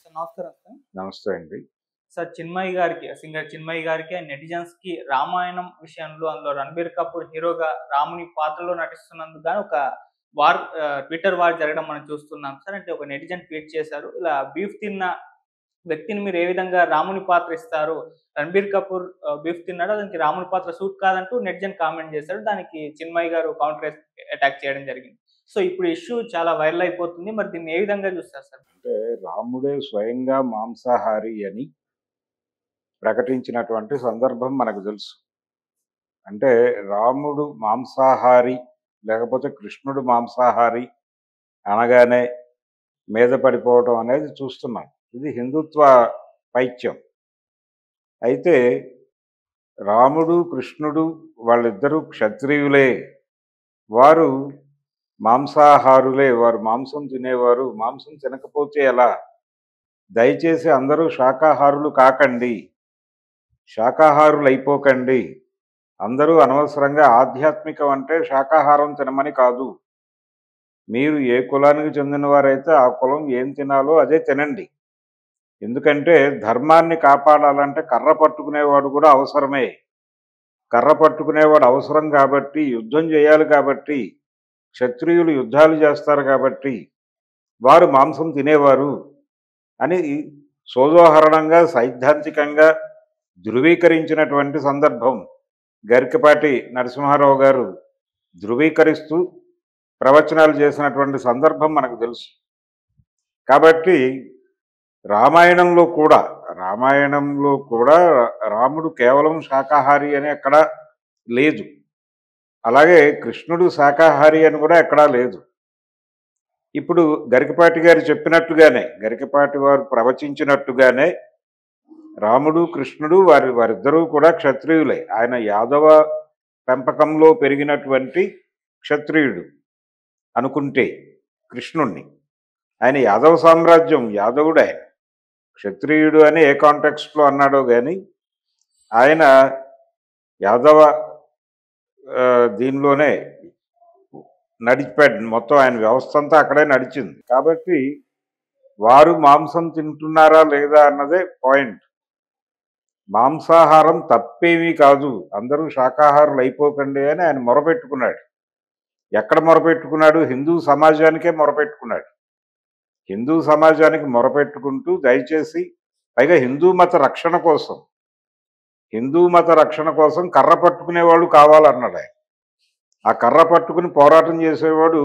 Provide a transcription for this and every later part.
Sir నమస్కారం sir. నమస్తే అండి. సార్ చిన్మయి గారికి, సింగర్ చిన్మయి గారికి అండ్ నెటిజన్స్‌కి రామాయణం విషయంలో అందులో 'రణబీర్ కపూర్' హీరోగా రాముని పాత్రలో నటిస్తున్నందుకు గాను ఒక ట్విట్టర్ వార్ జరగడం మనం చూస్తున్నాం సార్. అంటే ఒక నెటిజన్ ట్వీట్ చేశారు. ఇలా బీఫ్ తిన్న వ్యక్తిని మీరు ఏ విధంగా రాముని పాత్ర ఇస్తారు? 'రణబీర్ కపూర్' బీఫ్ తిన్నాడు. దానికి రాముని పాత్ర సూట్ కాదంటూ నెటిజన్ కామెంట్ చేశాడు. దానికి చిన్మయి గారు కౌంటర్ అటాక్ చేయడం జరిగింది. సో ఇప్పుడు ఇష్యూ చాలా వైరల్ అయిపోతుంది. మరి దీన్ని ఏ విధంగా చూస్తారు సార్? అంటే రాముడే స్వయంగా మాంసాహారి అని ప్రకటించినటువంటి సందర్భం మనకు తెలుసు. అంటే రాముడు మాంసాహారి లేకపోతే కృష్ణుడు మాంసాహారి అనగానే మీద పడిపోవటం అనేది చూస్తున్నాం. ఇది హిందుత్వ పైత్యం. అయితే రాముడు, కృష్ణుడు వాళ్ళిద్దరూ క్షత్రియులే. వారు మాంసాహారులే. వారు మాంసం తినేవారు. మాంసం తినకపోతే ఎలా? దయచేసి అందరూ శాకాహారులు కాకండి. శాకాహారులైపోకండి. అందరూ అనవసరంగా ఆధ్యాత్మికం అంటే శాకాహారం తినమని కాదు. మీరు ఏ కులానికి చెందినవారైతే ఆ కులం ఏం తినాలో అదే తినండి. ఎందుకంటే ధర్మాన్ని కాపాడాలంటే కర్ర పట్టుకునేవాడు కూడా అవసరమే. కర్ర పట్టుకునేవాడు అవసరం కాబట్టి, యుద్ధం చేయాలి కాబట్టి, క్షత్రియులు యుద్ధాలు చేస్తారు కాబట్టి, వారు మాంసం తినేవారు అని సోదోహరణంగా సైద్ధాంతికంగా ధృవీకరించినటువంటి సందర్భం. గరికపాటి నరసింహారావు గారు ధృవీకరిస్తూ ప్రవచనాలు చేసినటువంటి సందర్భం మనకు తెలుసు. కాబట్టి రామాయణంలో కూడా రాముడు కేవలం శాకాహారి అని ఎక్కడా లేదు. అలాగే కృష్ణుడు శాకాహారి అని కూడా ఎక్కడా లేదు. ఇప్పుడు గరికపాటి గారు చెప్పినట్టుగానే, గరికపాటి వారు ప్రవచించినట్టుగానే రాముడు, కృష్ణుడు వారిద్దరూ కూడా క్షత్రియులే. ఆయన యాదవ పెంపకంలో పెరిగినటువంటి క్షత్రియుడు అనుకుంటే కృష్ణుణ్ణి. ఆయన యాదవ సామ్రాజ్యం, యాదవుడు ఆయన. క్షత్రియుడు అని ఏ కాంటెక్స్ట్లో అన్నాడో కానీ ఆయన యాదవ దీనిలోనే నడిచిపోయాడు. మొత్తం ఆయన వ్యవస్థ అంతా అక్కడే నడిచింది. కాబట్టి వారు మాంసం తింటున్నారా లేదా అన్నదే పాయింట్. మాంసాహారం తప్పేమీ కాదు, అందరూ శాకాహారులు అయిపోకండి అని ఆయన మొరపెట్టుకున్నాడు. ఎక్కడ మొరపెట్టుకున్నాడు? హిందూ సమాజానికే మొరపెట్టుకున్నాడు. హిందూ సమాజానికి మొరపెట్టుకుంటూ దయచేసి, పైగా హిందూ మత రక్షణ కోసం కర్ర పట్టుకునేవాళ్ళు కావాలన్నాడు ఆయన. ఆ కర్ర పట్టుకుని పోరాటం చేసేవాడు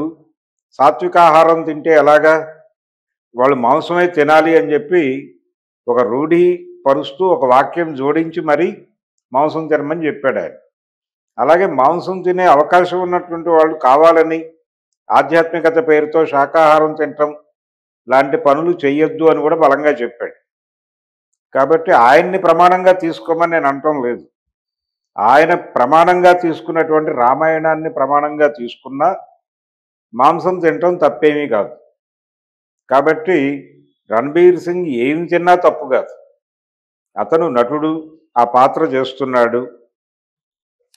సాత్వికాహారం తింటే ఎలాగా? వాళ్ళు మాంసమే తినాలి అని చెప్పి ఒక రూఢి పరుస్తూ ఒక వాక్యం జోడించి మరీ మాంసం తినమని చెప్పాడు ఆయన. అలాగే మాంసం తినే అవకాశం ఉన్నటువంటి వాళ్ళు కావాలని ఆధ్యాత్మికత పేరుతో శాకాహారం తినటం లాంటి పనులు చెయ్యొద్దు అని కూడా బలంగా చెప్పాడు. కాబట్టి ఆయన్ని ప్రమాణంగా తీసుకోమని నేను అనటం లేదు. ఆయన ప్రమాణంగా తీసుకున్నటువంటి రామాయణాన్ని ప్రమాణంగా తీసుకున్నా మాంసం తినటం తప్పేమీ కాదు. కాబట్టి రణబీర్ సింగ్ ఏం తిన్నా తప్పు కాదు. అతను నటుడు, ఆ పాత్ర చేస్తున్నాడు,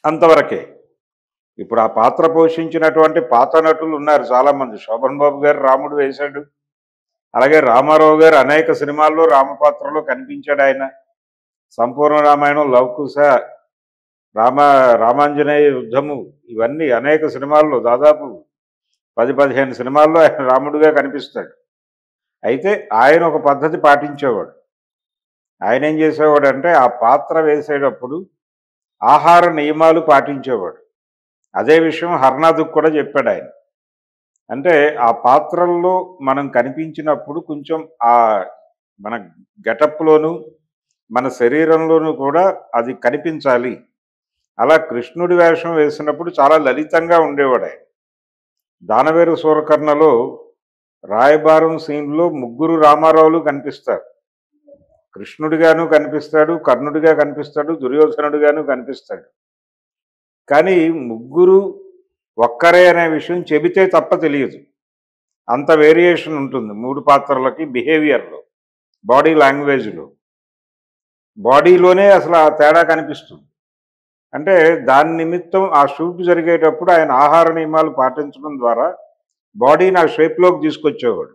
అంతవరకే. ఇప్పుడు ఆ పాత్ర పోషించినటువంటి పాత నటులు ఉన్నారు చాలామంది. శోభన్ బాబు గారు రాముడు వేశాడు. అలాగే రామారావు గారు అనేక సినిమాల్లో రామపాత్రలో కనిపించాడు ఆయన. సంపూర్ణ రామాయణం, లవకుశ, రామాంజనేయ యుద్ధము, ఇవన్నీ అనేక సినిమాల్లో దాదాపు 10-15 సినిమాల్లో ఆయన రాముడుగా కనిపిస్తాడు. అయితే ఆయన ఒక పద్ధతి పాటించేవాడు. ఆయన ఏం చేసేవాడు అంటే ఆ పాత్ర వేసేటప్పుడు ఆహార నియమాలు పాటించేవాడు. అదే విషయం హర్నాథుకు కూడా చెప్పాడు ఆయన. అంటే ఆ పాత్రల్లో మనం కనిపించినప్పుడు కొంచెం ఆ మన గెటప్లోను మన శరీరంలోనూ కూడా అది కనిపించాలి. అలా కృష్ణుడి వేషం వేసినప్పుడు చాలా లలితంగా ఉండేవాడు ఆయన. దానవేరు సూరకర్ణలో రాయబారం సీన్లో ముగ్గురు రామారావులు కనిపిస్తారు. కృష్ణుడిగాను కనిపిస్తాడు, కర్ణుడిగా కనిపిస్తాడు, దుర్యోధనుడిగాను కనిపిస్తాడు. కానీ ముగ్గురు ఒక్కరే అనే విషయం చెబితే తప్ప తెలియదు. అంత వేరియేషన్ ఉంటుంది మూడు పాత్రలకి. బిహేవియర్లో, బాడీ లాంగ్వేజ్లో, బాడీలోనే అసలు ఆ తేడా కనిపిస్తుంది. అంటే దాని నిమిత్తం ఆ షూట్ జరిగేటప్పుడు ఆయన ఆహార నియమాలు పాటించడం ద్వారా బాడీని ఆ షేప్లోకి తీసుకొచ్చేవాడు.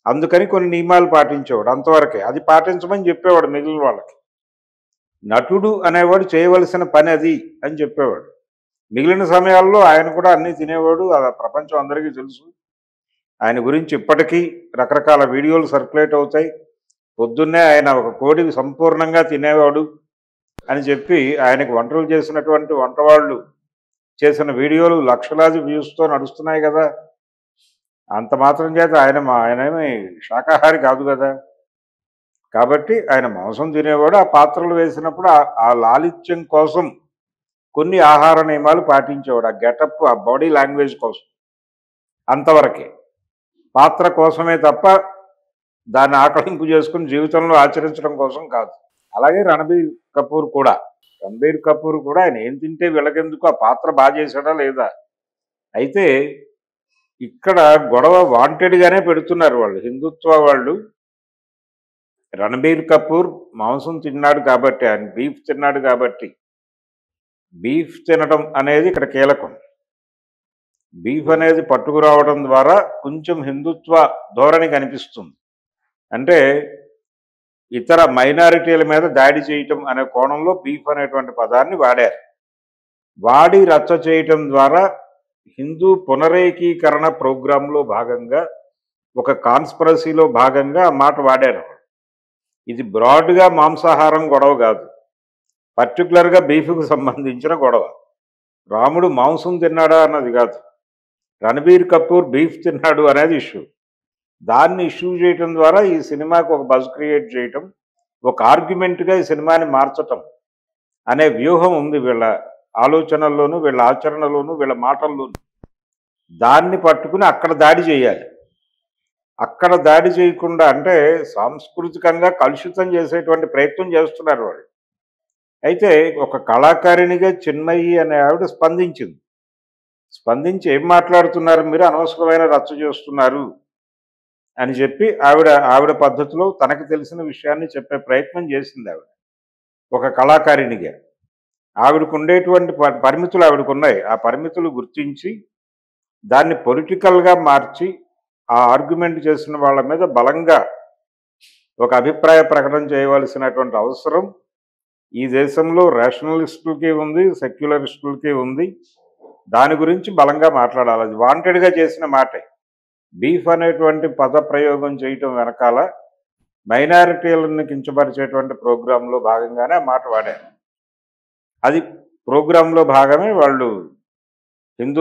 అందుకని కొన్ని నియమాలు పాటించేవాడు అంతవరకే. అది పాటించమని చెప్పేవాడు మిగిలిన వాళ్ళకి. నటుడు అనేవాడు చేయవలసిన పని అది అని చెప్పేవాడు. మిగిలిన సమయాల్లో ఆయన కూడా అన్నీ తినేవాడు. అది ప్రపంచం అందరికీ తెలుసు. ఆయన గురించి ఇప్పటికీ రకరకాల వీడియోలు సర్క్యులేట్ అవుతాయి. పొద్దున్నే ఆయన ఒక కోడిని సంపూర్ణంగా తినేవాడు అని చెప్పి ఆయనకు వంటలు చేసినటువంటి వంటవాళ్ళు చేసిన వీడియోలు లక్షలాది వ్యూస్తో నడుస్తున్నాయి కదా. అంత మాత్రం చేత ఆయనేమి శాకాహారి కాదు కదా. కాబట్టి ఆయన మాంసం తినేవాడు. ఆ పాత్రలు వేసినప్పుడు ఆ లాలిత్యం కోసం కొన్ని ఆహార నియమాలు పాటించేవాడు. ఆ గెటప్, ఆ బాడీ లాంగ్వేజ్ కోసం అంతవరకే. పాత్ర కోసమే తప్ప దాన్ని ఆకలింపు చేసుకుని జీవితంలో ఆచరించడం కోసం కాదు. అలాగే రణబీర్ కపూర్ కూడా. రణబీర్ కపూర్ కూడా ఆయన ఏం తింటే వీళ్ళకెందుకు, ఆ పాత్ర బాగా చేశాడా లేదా. అయితే ఇక్కడ గొడవ వాంటెడ్గానే పెడుతున్నారు వాళ్ళు, హిందుత్వ వాళ్ళు. రణబీర్ కపూర్ మాంసం తిన్నాడు కాబట్టి, ఆయన బీఫ్ తిన్నాడు కాబట్టి, బీఫ్ తినడం అనేది ఇక్కడ కీలకం. బీఫ్ అనేది పట్టుకురావడం ద్వారా కొంచెం హిందుత్వ ధోరణి కనిపిస్తుంది. అంటే ఇతర మైనారిటీల మీద దాడి చేయటం అనే కోణంలో బీఫ్ అనేటువంటి పదాన్ని వాడారు. వాడి రచ్చ చేయటం ద్వారా హిందూ పునరేకీకరణ ప్రోగ్రాంలో భాగంగా, ఒక కాన్స్పిరసీలో భాగంగా ఆ మాట వాడారు. ఇది బ్రాడ్గా మాంసాహారం గొడవ కాదు, పర్టికులర్గా బీఫ్కు సంబంధించిన గొడవ. రాముడు మాంసం తిన్నాడా అన్నది కాదు, రణబీర్ కపూర్ బీఫ్ తిన్నాడు అనేది ఇష్యూ. దాన్ని ఇష్యూ చేయటం ద్వారా ఈ సినిమాకు ఒక బజ్ క్రియేట్ చేయటం, ఒక ఆర్గ్యుమెంట్గా ఈ సినిమాని మార్చటం అనే వ్యూహం ఉంది వీళ్ళ ఆలోచనల్లోనూ, వీళ్ళ ఆచరణలోనూ, వీళ్ళ మాటల్లోనూ. దాన్ని పట్టుకుని అక్కడ దాడి చేయాలి. అక్కడ దాడి చేయకుండా, అంటే సాంస్కృతికంగా కలుషితం చేసేటువంటి ప్రయత్నం చేస్తున్నారు వాళ్ళు. అయితే ఒక కళాకారిణిగా చిన్మయి అనే ఆవిడ స్పందించి ఏం మాట్లాడుతున్నారు మీరు, అనవసరమైన రచ్చ చేస్తున్నారు అని చెప్పి ఆవిడ పద్ధతిలో తనకు తెలిసిన విషయాన్ని చెప్పే ప్రయత్నం చేసింది ఆవిడ. ఒక కళాకారిణిగా ఆవిడకు ఉండేటువంటి పరిమితులు ఆవిడకున్నాయి. ఆ పరిమితులు గుర్తించి దాన్ని పొలిటికల్గా మార్చి ఆ ఆర్గ్యుమెంట్ చేసిన వాళ్ళ మీద బలంగా ఒక అభిప్రాయ ప్రకటన చేయవలసినటువంటి అవసరం ఈ దేశంలో రేషనలిస్టులకి ఉంది, సెక్యులరిస్టులకి ఉంది. దాని గురించి బలంగా మాట్లాడాలి. అది వాంటెడ్గా చేసిన మాటే. బీఫ్ అనేటువంటి పద ప్రయోగం చేయటం వెనకాల మైనారిటీలను కించపరిచేటువంటి ప్రోగ్రాంలో భాగంగానే ఆ మాట వాడారు. అది ప్రోగ్రాంలో భాగమే వాళ్ళు